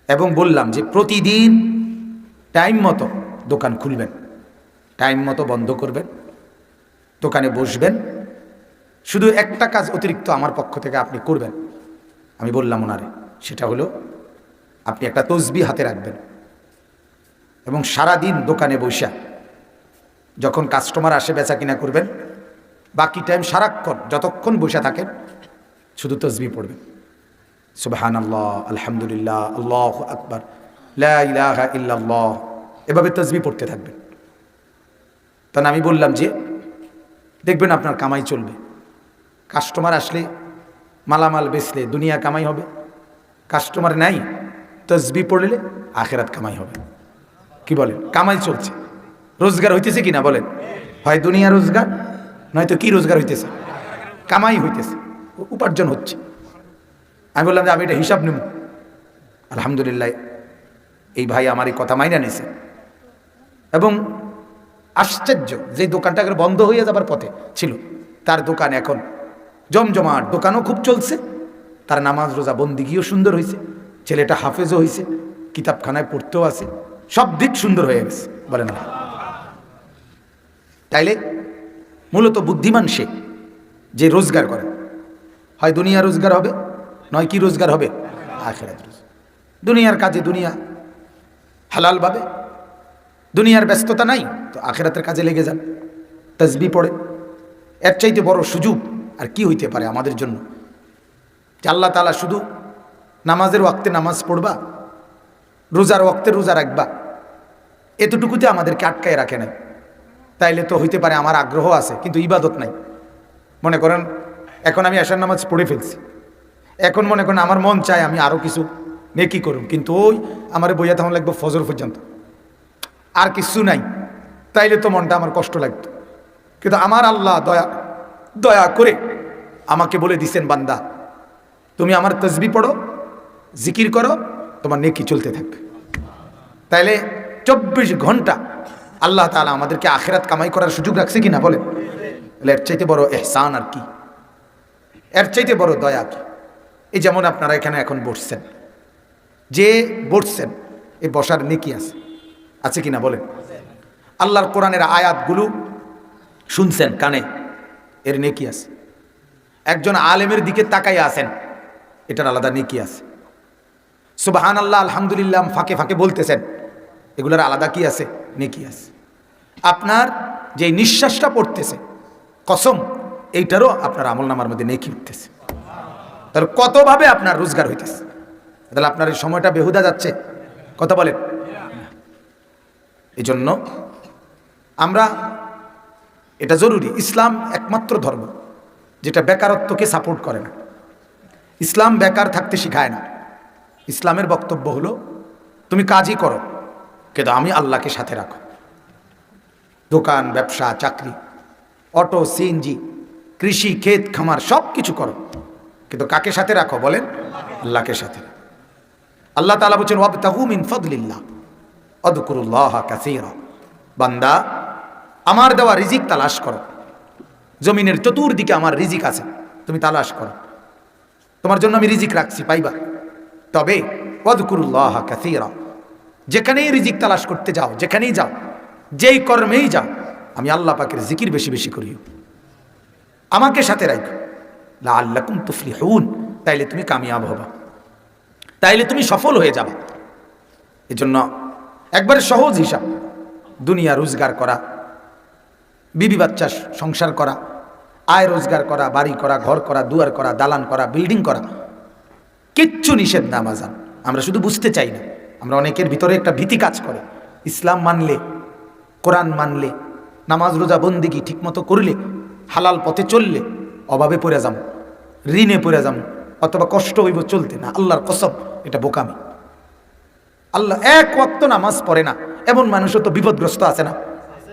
এবং বললাম যে প্রতিদিন টাইম মতো দোকান খুলবেন, টাইম মতো বন্ধ করবেন, দোকানে বসবেন। শুধু একটা কাজ অতিরিক্ত আমার পক্ষ থেকে আপনি করবেন, আমি বললাম ওনারে, সেটা হলো আপনি একটা তসবিহ হাতে রাখবেন এবং সারা দিন দোকানে বসা যখন কাস্টমার আসে বেচা কিনা করবেন, বাকি টাইম সারাক্ষণ যতক্ষণ বসে থাকেন শুধু তসবিহ পড়বেন। সুবহানাল্লাহ, আলহামদুলিল্লাহ, আল্লাহু আকবার, লা ইলাহা ইল্লাল্লাহ, এভাবে তসবিহ পড়তে থাকবেন। তখন আমি বললাম যে দেখবেন আপনার কামাই চলবে। কাস্টমার আসলে মালামাল বেচলে দুনিয়া কামাই হবে, কাস্টমার নাই তসবিহ পড়লে আখিরাত কামাই হবে। কি বলেন? কামাই চলছে, রোজগার হইতেছে কিনা বলেন? হয় দুনিয়া রোজগার, নয়তো কি রোজগার হইতেছে? কামাই হইতেছে, উপার্জন হচ্ছে। আমি বললাম যে আমি এটা হিসাব নেব। আলহামদুলিল্লাহ, এই ভাই আমার এই কথা মাইনা নিছে এবং আশ্চর্য, যে দোকানটা বন্ধ হয়ে যাবার পথে ছিল তার দোকান এখন জমজমাট, দোকানও খুব চলছে, তার নামাজ রোজা বন্দিগিও সুন্দর হয়েছে, ছেলেটা হাফেজও হয়েছে, কিতাবখানায় পড়তেও আছে, সব দিক সুন্দর হয়ে গেছে। বলে না? তাইলে মূলত বুদ্ধিমান সে যে রোজগার করে, হয় দুনিয়া রোজগার হবে, নয় কি রোজগার হবে? আখিরাত রোজগার। দুনিয়ার কাজে দুনিয়া হালালভাবে, দুনিয়ার ব্যস্ততা নাই তো আখিরাতের কাজে লেগে যান, তাসবিহ পড়ে। এর চাইতে বড় সুযোগ আর কি হইতে পারে আমাদের জন্য? যে আল্লাহ তাআলা শুধু নামাজের ওয়াক্তে নামাজ পড়বা, রোজার ওয়াক্তে রোজা রাখবা, এতটুকুতে আমাদেরকে আটকায় রাখে নাই। তাইলে তো হইতে পারে আমার আগ্রহ আছে কিন্তু ইবাদত নাই। মনে করেন এখন আমি এশার নামাজ পড়ে ফেলছি, এখন মনে করেন আমার মন চায় আমি আরও কিছু নেকি করুন, কিন্তু ওই আমার বইয়া তখন লাগবে ফজর পর্যন্ত, আর কিছু নাই, তাইলে তো মনটা আমার কষ্ট লাগতো। কিন্তু আমার আল্লাহ দয়া করে আমাকে বলে দিছেন, বান্দা তুমি আমার তাসবিহ পড়ো, জিকির করো, তোমার নেকি চলতে থাকবে। তাইলে 24 ঘন্টা আল্লাহ তাআলা আমাদেরকে আখিরাত কামাই করার সুযোগ রাখছে কিনা বলেন? এর চাইতে বড় ইহসান আর কি? এর চাইতে বড় দয়া কি? এই যেমন আপনারা এখানে এখন বসছেন, যে বসছেন এই বসার নেকি আছে কিনা বলেন? আল্লাহর কোরআনের আয়াতগুলো শুনছেন কানে, এর নেকি আছে। একজন আলেমের দিকে তাকাই আছেন, এটার আলাদা নেকি আছে। সুবহানাল্লাহ, আলহামদুলিল্লাহ ফাঁকে ফাঁকে বলতেছেন, এগুলোর আলাদা কি আছে? নেকি আছে। আপনার যে নিঃশ্বাসটা পড়তেছে কসম, এইটারও আপনার আমলনামার মধ্যে নেকি উঠতেছে। তাহলে কতভাবে আপনার রোজগার হইতেছে। তাহলে আপনার এই সময়টা বেহুদা যাচ্ছে, কথা বলেন। এই জন্য আমরা, এটা জরুরি, ইসলাম একমাত্র ধর্ম যেটা বেকারত্বকে সাপোর্ট করে না। ইসলাম বেকার থাকতে শিখায় না। ইসলামের বক্তব্য হলো তুমি কাজই করো কিন্তু আমি আল্লাহকে সাথে রাখো। দোকান, ব্যবসা, চাকরি, অটো, সিএনজি, কৃষি, ক্ষেত খামার সব কিছু করো, কিন্তু কাকে সাথে রাখো বলেন? আল্লাহকে সাথে। আল্লাহ তাআলা বলেন ওয়াবতাগু মিন ফাদলিল্লাহ ওয়াযকুরুল্লাহা কাসীরা। বান্দা আমার দেওয়া রিজিক তালাশ করো, জমিনের চতুর্দিকে আমার রিজিক আছে, তুমি তালাশ করো, তোমার জন্য আমি রিজিক রাখছি, পাইবা। তবে ওয়াযকুরুল্লাহা কাসীরা, যেখানেই রিজিক তালাশ করতে যাও, যেখানেই যাও, যেই কর্মেই যাও, আমি আল্লাহ পাকের জিকির বেশি বেশি করিও, আমাকে সাথে রাখো, লাআল্লাকুম তুফলিহুন, তাইলে তুমি কামিয়াব হবা, তাইলে তুমি সফল হয়ে যাবে। এজন্য একবারে সহজ হিসাব, দুনিয়া রোজগার করা, বিবি বাচ্চা সংসার করা, আয় রোজগার করা, বাড়ি করা, ঘর করা, দুয়ার করা, দালান করা, বিল্ডিং করা, কিচ্ছু নিষেধ না বাজান। আমরা শুধু বুঝতে চাই না। আমরা অনেকের ভিতরে একটা ভীতি কাজ করে, ইসলাম মানলে, কোরআন মানলে, নামাজ রোজা বন্দিগি ঠিকমতো করলে, হালাল পথে চললে অভাবে পড়ে যাবো, ঋণে পড়ে যাবো, অথবা কষ্ট হইব চলতে। না, আল্লাহর কসম, এটা বোকামি। আল্লাহ এক ওয়াক্ত নামাজ পড়ে না এমন মানুষও তো বিপদগ্রস্ত আছে না?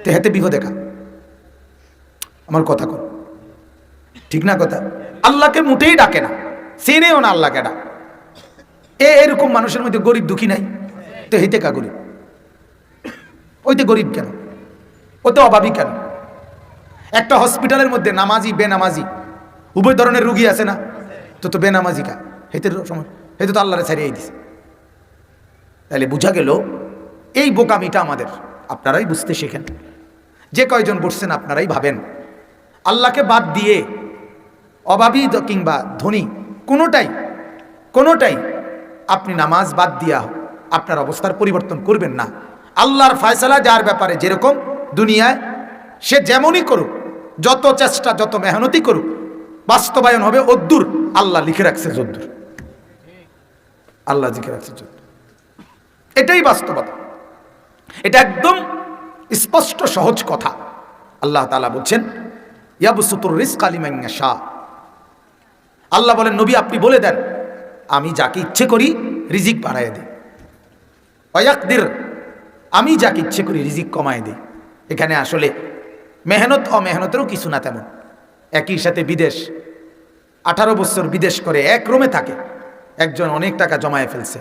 তে হেতে বিপদে কা, আমার কথা কর, ঠিক না কথা? আল্লাহকে মোটেই ডাকে না, চেনেও না আল্লাহকে ডাক। এরকম মানুষের মধ্যে গরিব দুঃখী নাই, তো হেতে কা গরিব? ওইতে গরিব কেন? ওতে অভাবী কেন? একটা হসপিটালের মধ্যে নামাজি বেনামাজি উভয় ধরনের রুগী আছে না? তো বেনামাজি কা, হেতে সময় হেতে তো আল্লাহরে ছাড়িয়ে দিছে। তাহলে বোঝা গেল এই বোকামিটা আমাদের, আপনারাই বুঝতে শেখেন। যে কয়জন বসছেন আপনারাই ভাবেন, আল্লাহকে বাদ দিয়ে অভাবী কিংবা ধনী কোনোটাই আপনি নামাজ বাদ দিয়া আপনার অবস্থার পরিবর্তন করবেন না। আল্লাহর ফয়সালা যার ব্যাপারে যেরকম, দুনিয়ায় সে যেমনই করুক, যত চেষ্টা যত মেহনতি করুক, বাস্তবায়ন হবে অদ্দুর আল্লাহ লিখে রাখছে যদ্দুর, আল্লাহ লিখে রাখছে যদ্দুর। এটাই বাস্তবতা, এটা একদম স্পষ্ট সহজ কথা। আল্লাহ তাআলা বলছেন ইয়াবসুতুর রিজকা লিমান ইয়াশা। আল্লাহ বলেন নবী আপনি বলে দেন আমি যাকে ইচ্ছে করি রিজিক বাড়ায় দিই, ওয়ায়াকদির আমি যাকে ইচ্ছে করি রিজিক কমায় দিই। এখানে আসলে মেহনত অমেহনতেরও কিছু না তেমন। একই সাথে বিদেশ, 18 বছর বিদেশ করে এক রুমে থাকে, একজন অনেক টাকা জমায়ে ফেলছে,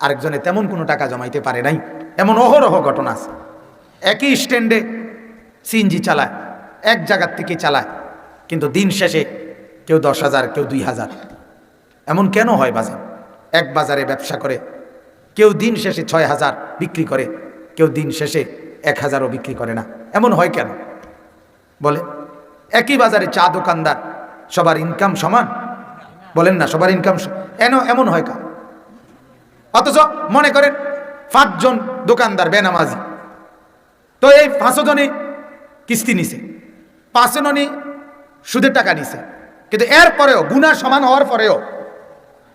আরেকজনে তেমন কোনো টাকা জমাইতে পারে নাই, এমন অহরহ ঘটনা আছে। একই স্ট্যান্ডে সিএনজি চালায়, এক জায়গার থেকে চালায়, কিন্তু দিন শেষে কেউ 10,000 কেউ 2,000। এমন কেন হয় বাজার? এক বাজারে ব্যবসা করে কেউ দিন শেষে 6,000 বিক্রি করে, কেউ দিন শেষে 1,000ও বিক্রি করে না। এমন হয় কেন বলে? একই বাজারে চা দোকানদার, সবার ইনকাম সমান? বলেন না, সবার ইনকাম এমন হয় কেন? অথচ মনে করেন 5 জন দোকানদার বেনামাজি, তো এই 5 জনে কিস্তি নিছে, 5 জনে সুদের টাকা নিছে, কিন্তু এরপরেও গুনাহ সমান হওয়ার পরেও,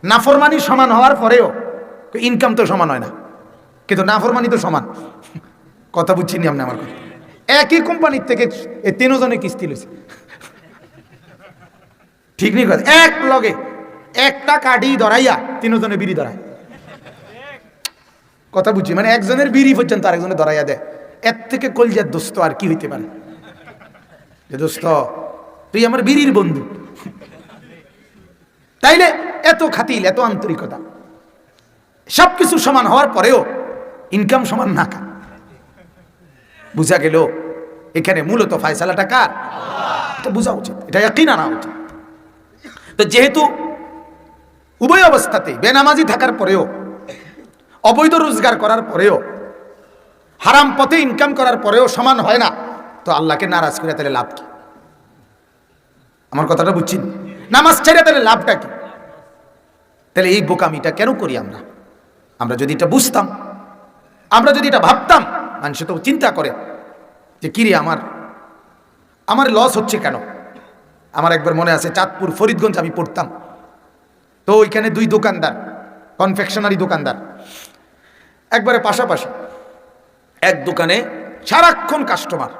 নাফরমানি সমান হওয়ার পরেও ইনকাম তো সমান হয় না, কিন্তু নাফরমানি তো সমান। কথা বুঝছিনি আপনি আমার কথা? একই কোম্পানির থেকে এই 3 জনে কিস্তি লইছে, ঠিক নেই কথা? এক লগে একটা কাঠি ধরাইয়া 3 জনে বিড়ি ধরায়। কথা বুঝছি, মানে একজনের বিড়ি পর্যন্ত আরেকজনে ধরাইয়া দেয়। এর থেকে কলজার দোস্ত আর কি হইতে পারে? যে দোস্ত তুই আমার বিড়ির বন্ধু, তাইলে এত খাতিল, এত আন্তরিকতা, সবকিছু সমান হওয়ার পরেও ইনকাম সমান না। বুঝা গেল এখানে মূলত ফয়সালাটা কার? এটা বোঝা উচিত, এটা ইয়াকিন আনা উচিত। তো যেহেতু উভয় অবস্থাতে বেনামাজি থাকার পরেও, অবৈধ রোজগার করার পরেও, হারাম পথে ইনকাম করার পরেও সমান হয় না, তো আল্লাহকে নারাজ করে তাহলে লাভ কি? আমার কথাটা বুঝছেন? নামাজ ছেড়ে তাহলে লাভটা কি? তাহলে এই বোকামিটা কেন করি আমরা? আমরা যদি এটা বুঝতাম, আমরা যদি এটা ভাবতাম, মানুষ তো চিন্তা করে যে কিরে আমার লস হচ্ছে কেন। আমার একবার মনে আছে চাঁদপুর ফরিদগঞ্জ আমি পড়তাম, তো ওইখানে 2 দোকানদার, কনফেকশনারি দোকানদার, একবারে পাশাপাশি। এক দোকানে সারাক্ষণ কাস্টমার,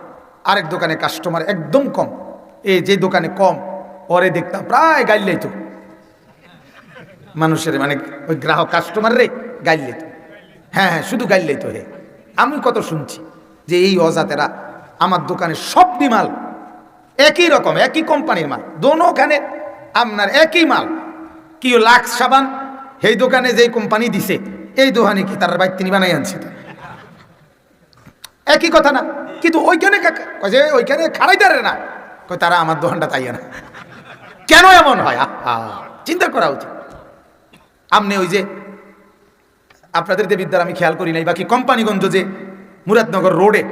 আরেক দোকানে কাস্টমার একদম কম। এই যে দোকানে কম, পরে দেখতাম প্রায় গাইলেই তো মানুষের, মানে ওই গ্রাহক কাস্টমার রে গাইলেই তো, হ্যাঁ শুধু গাইলেই তো। হে আমি কত শুনছি যে এই অজাতেরা আমার দোকানে সব মাল একই রকম, একই কোম্পানির মাল, দোনোখানে আপনার একই মাল। কি লাক্স সাবান এই দোকানে যেই কোম্পানি দিছে, এই দোকানে কি তার বাইক তিনি বানাই আনছে, একই কথা না? কিন্তু ওইখানে খারাই দাঁড়ে না, তারা আমার দোকানটা তাই না। কেন এমন হয়? চিন্তা করা উচিত। আপনি ওই যে আপনাদের দেবিদ্যার আমি খেয়াল করি নাই, বাকি কোম্পানিগঞ্জ যে মুরাদনগর রোডে,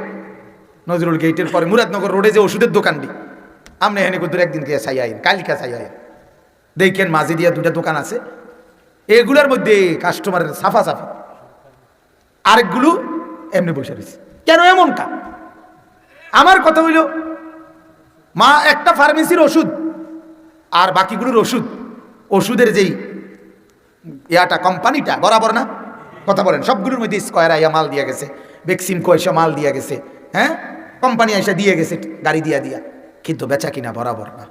নজরুল গেটের পরে মুরাদনগর রোডে যে ওষুধের দোকানটি, আপনি এখানে কুদ্দুর একদিন কে চাই আইন, কালিকা চাই আইন, দেখেন মাঝে দিয়া 2টা দোকান আছে, এগুলার মধ্যে কাস্টমারের সাফাসাফি, আরেকগুলো এমনি বসে রয়েছে। কেন এমন কা? আমার কথা হইল মা একটা ফার্মেসির ওষুধ আর বাকিগুলোর ওষুধের যেই ইয়াটা কোম্পানিটা বরাবর না? কথা বলেন, সবগুলোর মধ্যে স্কয়ার আইয়া মাল দিয়া গেছে, ভ্যাকসিন কয়সা মাল দিয়া গেছে, হ্যাঁ কোম্পানি আইসা দিয়ে গেছে গাড়ি দিয়া, কিন্তু বেচা কিনা বরাবর না,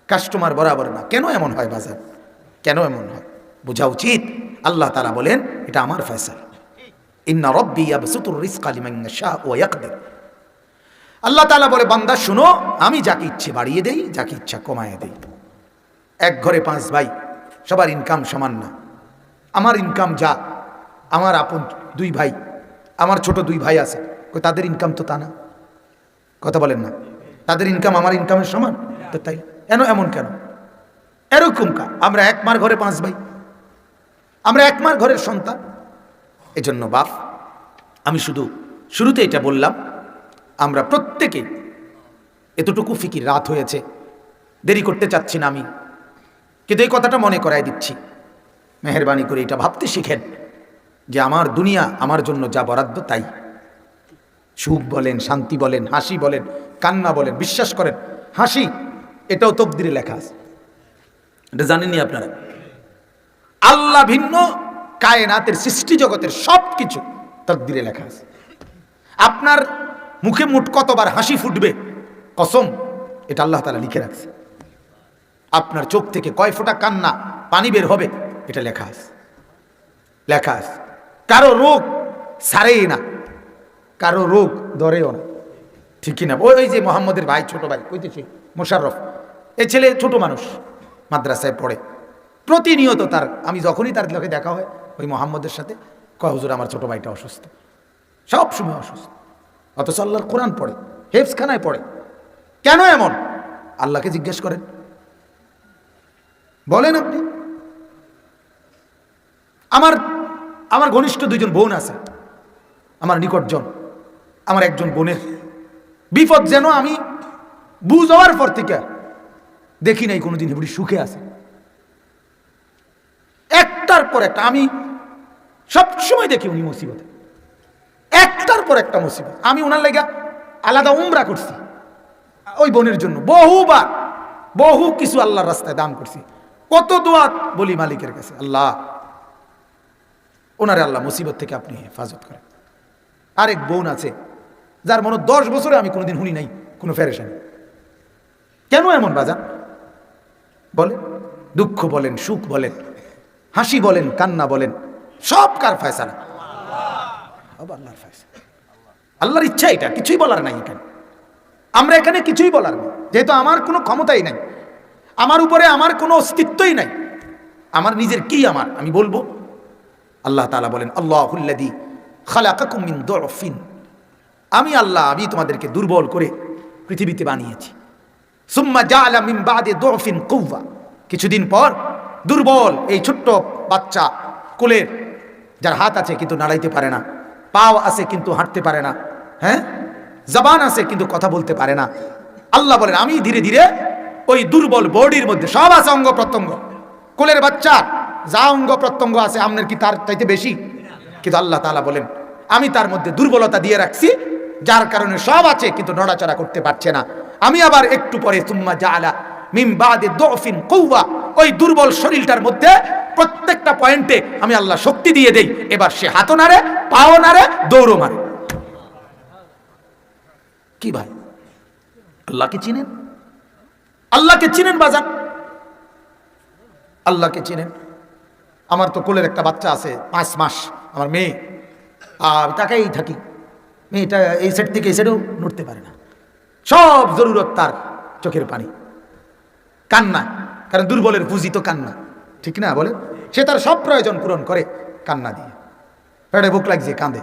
কাস্টমার বরাবর না। কেন এমন হয় বাজার? কেন এমন হয়? বোঝা উচিত। আল্লাহ তাআলা বলেন এটা আমার ফয়সালা, ইন্না রাব্বি ইয়াবসুতুর রিজকা লিমান ইয়াশা ওয়া ইয়াকদির। আল্লাহ তাআলা বলে বান্দা শুনো, আমি যাকে ইচ্ছে বাড়িয়ে দেই, যাকে ইচ্ছা কমায় দেই। এক ঘরে 5 ভাই, সবার ইনকাম সমান না। আমার ইনকাম যা, আমার আপন 2 ভাই, আমার ছোট 2 ভাই আছে, তাদের ইনকাম তো তা না। কথা বলেন না? তাদের ইনকাম আমার ইনকামের সমান, তো তাই এমন কেন? এরকম কা? আমরা এক মার ঘরে 5 ভাই, আমরা এক মার ঘরের সন্তান, এজন্য বাপ, আমি শুধু শুরুতে এটা বললাম, আমরা প্রত্যেকে এতটুকু ফিকির, রাত হয়েছে, দেরি করতে চাচ্ছি না আমি, কিন্তু এই কথাটা মনে করাই দিচ্ছি, মেহেরবানি করে এটা ভাবতে শিখেন যে আমার দুনিয়া আমার জন্য যা বরাদ্দ তাই। সুখ বলেন, শান্তি বলেন, হাসি বলেন, কান্না বলেন, বিশ্বাস করেন হাসি এটাও তকদিরে লেখা আছে। এটা জানেননি আপনারা? আল্লাহ ভিন্ন কায়নাতের সৃষ্টি জগতের সব কিছু তকদিরে লেখা আছে। আপনার মুখে মুঠ কতবার হাসি ফুটবে, কসম, এটা আল্লাহ তাআলা লিখে রাখছে। আপনার চোখ থেকে কয় ফোঁটা কান্না পানি বের হবে, এটা লেখা আছে, লেখা আছে। কারো রোগ সারেই না, কারো রোগ ধরেও না, ঠিক কিনা? ওই যে মোহাম্মদের ভাই, ছোট ভাই কইতেছি, মোশাররফ, এই ছেলে ছোট মানুষ, মাদ্রাসায় পড়ে, প্রতিনিয়ত তার, আমি যখনই তার লোকে দেখা হয় ওই মোহাম্মদের সাথে, কয় হুজুর আমার ছোট ভাইটা অসুস্থ, সব সময় অসুস্থ, অথচ আল্লাহর কোরআন পড়ে, হেফজখানায় পড়ে। কেন এমন? আল্লাহকে জিজ্ঞেস করেন, বলেন আপনি। আমার ঘনিষ্ঠ দুইজন বোন আছে, আমার নিকটজন, আমার একজন বোনের বিপদ যেন আমি বুঝ হওয়ার পর থেকে দেখি নাই কোনোদিন এগুলি সুখে আছে, একটার পর একটা। আমি সবসময় দেখি উনি মুসিবতে, একটার পর একটা মুসিবত। আমি ওনার লেগা আলাদা উমরা করছি ওই বোনের জন্য, বহুবার, বহু কিছু আল্লাহর রাস্তায় দান করছি, কত দোয়া বলি মালিকের কাছে, আল্লাহ ওনারে আল্লাহ মুসিবত থেকে আপনি হেফাজত করেন। আরেক বোন আছে যার মনে 10 বছরে আমি কোনোদিন শুনি নাই কোনো ফেরেশানি। কেন এমন বাজান? বলেন, দুঃখ বলেন, সুখ বলেন, হাসি বলেন, কান্না বলেন, সব কার ফয়সালা? আল্লাহর ফয়সালা, আল্লাহর ইচ্ছা, এটা কিছুই বলার নাই এখানে। আমরা এখানে কিছুই বলার নেই, যেহেতু আমার কোনো ক্ষমতাই নাই, আমার উপরে আমার কোনো অস্তিত্বই নাই, আমার নিজের কি আমার আমি বলবো? আল্লাহ তাআলা বলেন, আল্লাহুল্লাযী খালাকাকুম মিন দুফিন, আমি আল্লাহ, আমি তোমাদেরকে দুর্বল করে পৃথিবীতে বানিয়েছি। সুম্মা জাআলা মিন বাদি দুফিন কুওয়া, কিছুদিন পর দুর্বল এই ছোট্ট বাচ্চা কোলের, যার হাত আছে কিন্তু নাড়াইতে পারে না, পাও আছে কিন্তু হাঁটতে পারে না, হ্যাঁ, জবান আছে কিন্তু কথা বলতে পারে না। আল্লাহ বলেন আমি ধীরে ধীরে ওই দুর্বল বডির মধ্যে, সব আছে অঙ্গ প্রত্যঙ্গ, কোলের বাচ্চা যা অঙ্গ প্রত্যঙ্গ আছে আপনার কি তার চাইতে বেশি? কিন্তু আল্লাহ তাআলা বলেন আমি তার মধ্যে দুর্বলতা দিয়ে রাখছি, যার কারণে সব আছে কিন্তু নড়াচড়া করতে পারছে না। আমি আবার একটু পরে সুম্মা জাআলা মিন বাদি দুফিন কুওয়া, ওই দুর্বল শরীরটার মধ্যে প্রত্যেকটা পয়েন্টে আমি আল্লাহ শক্তি দিয়ে দেই, এবার সে হাতও নাড়ে, পাও নাড়ে, দৌড়ও মারে। কি ভাই, আল্লাহকে চিনেন? আল্লাহকে চিনেন বাজান? আল্লাহকে চিনেন? আমার তো কোলের একটা বাচ্চা আছে 5 মাস, আমার মেয়ে, আর তাকেই থাকি, মেয়েটা এই সাইড থেকে এই সাইডেও নড়তে পারে না, সব জরুরত তার চোখের পানি, কান্না, কারণ দুর্বলের পুঁজি তো কান্না, ঠিক না? বলে সে তার সব প্রয়োজন পূরণ করে কান্না দিয়ে, পেটে ভুক লাগছে কাঁদে,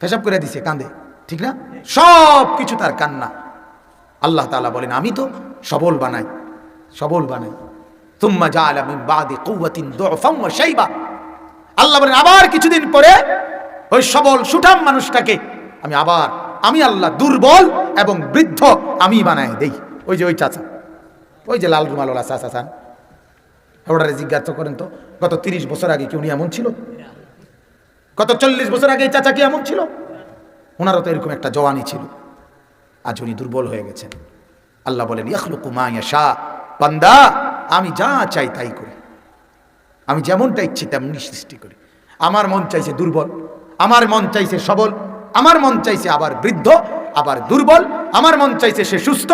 পেশাব করে দিছে কাঁদে, ঠিক না? সব কিছু তার কান্না। আল্লাহ তাআলা বলেন আমি তো সবল বানাই, সবল বানাই। সুম্মা জাআলা মিন বাদি কুওয়াতিন দুফান ওয়া শাইবা, আল্লাহ বলেন আবার কিছুদিন পরে ওই সবল সুঠাম মানুষটাকে আমি আল্লাহ দুর্বল এবং বৃদ্ধ আমি বানাই দেই। ওই যে ওই চাচা, ওই যে লাল রুমালওয়ালা চাচা, ওটারে জিজ্ঞাসা করেন তো গত 30 বছর আগে কি উনি এমন ছিল? গত 40 বছর আগে এই চাচা কি এমন ছিল? ওনারও তো এরকম একটা জওয়ানি ছিল, আজ উনি দুর্বল হয়ে গেছেন। আল্লাহ বলেন ইয়াখলুকু মা ইয়াশা, বান্দা আমি যা চাই তাই করি, আমি যেমনটা ইচ্ছে তেমনি সৃষ্টি করি। আমার মন চাইছে দুর্বল, আমার মন চাইছে সবল, আমার মন চাইছে আবার বৃদ্ধ, আবার দুর্বল, আমার মন চাইছে সে সুস্থ,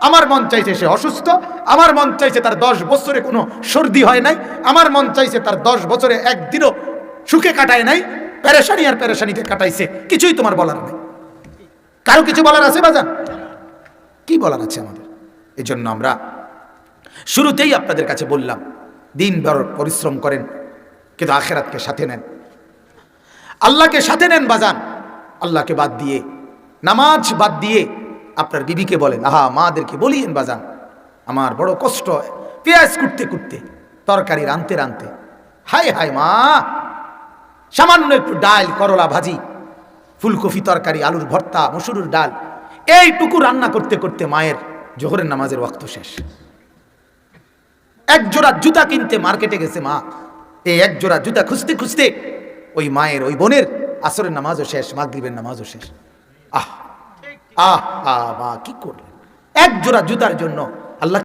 আমার মন চাইছে সে অসুস্থ, আমার মন চাইছে তার 10 বছরে কোনো সর্দি হয় নাই, আমার মন চাইছে তার 10 বছরে একদিনও সুখে কাটায় নাই, পেরেশানি আর পেরেশানিতে কাটাইছে। কিছুই তোমার বলার নেই। কারো কিছু বলার আছে বাজান? কি বলার আছে আমাদের? এই জন্য আমরা শুরুতেই আপনাদের কাছে বললাম দিনভর পরিশ্রম করেন, কিন্তু আখিরাতকে সাথে নেন, আল্লাহকে সাথে নেন বাজান। আল্লাহকে বাদ দিয়ে, নামাজ বাদ দিয়ে আপনার বিবিকে বলেন, আহা মাদেরকে বলিয়েন বাজান আমার বড় কষ্ট হয় পেঁয়াজ কুটতে কুটতে, তরকারি রানতে রানতে, হায় হায় মা, সামান্য একটু ডাল, করলা ভাজি, ফুলকপি তরকারি, আলুর ভর্তা, মসুরের ডাল, এইটুকু রান্না করতে করতে মায়ের জোহরের নামাজের ওয়াক্ত শেষ। এক জোড়া জুতা কিনতে মার্কেটে গেছে মা, এই এক জোড়া জুতা খুঁজতে খুঁজতে ওই মায়ের ওই বোনের আসরের নামাজও শেষ, মাগরিবের নামাজও শেষ। আহ আহ আহ মা কি করলেন? এক জোড়া জুতার জন্য